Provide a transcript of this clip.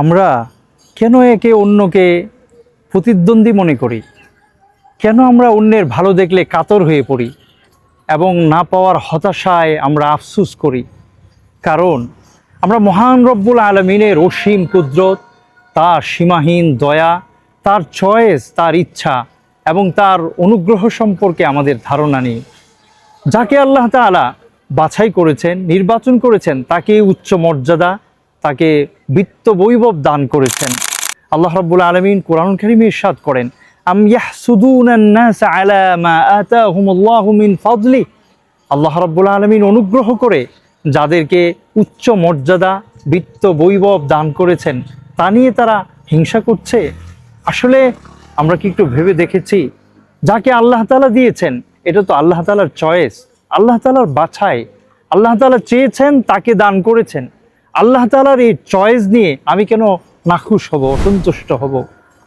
আমরা কেন একে অন্যকে প্রতিদ্বন্দ্বী মনে করি? কেন আমরা অন্যের ভালো দেখলে কাতর হয়ে পড়ি এবং না পাওয়ার হতাশায় আমরা আফসোস করি? কারণ আমরা মহান রব্বুল আলমিনের অসীম কুদরত, তার সীমাহীন দয়া, তার চয়েস, তার ইচ্ছা এবং তার অনুগ্রহ সম্পর্কে আমাদের ধারণা নেই। যাকে আল্লাহ তাআলা বাছাই করেছেন, নির্বাচন করেছেন, তাকে উচ্চ মর্যাদা, তাকে বিত্ত বৈভব দান করেছেন। আল্লাহ রাব্বুল আলামিন কোরআন কারীমে ইরশাদ করেন, আম ইয়াহসুদুনান নাস আলা মা আতাহুমুল্লাহু মিন ফাদলি। আল্লাহ রাব্বুল আলামিন অনুগ্রহ করে যাদেরকে উচ্চ মর্যাদা, বিত্ত বৈভব দান করেছেন, তা নিয়ে তারা হিংসা করছে। আসলে আমরা কি একটু ভেবে দেখেছি, যাকে আল্লাহ তাআলা দিয়েছেন এটা তো আল্লাহ তাআলার চয়েস, আল্লাহ তাআলার বাছাই। আল্লাহ তাআলা চেয়েছেন, তাকে দান করেছেন। আল্লাহ তাআলার এই চয়েস নিয়ে আমি কেন নাখুশ হব, অসন্তুষ্ট হব?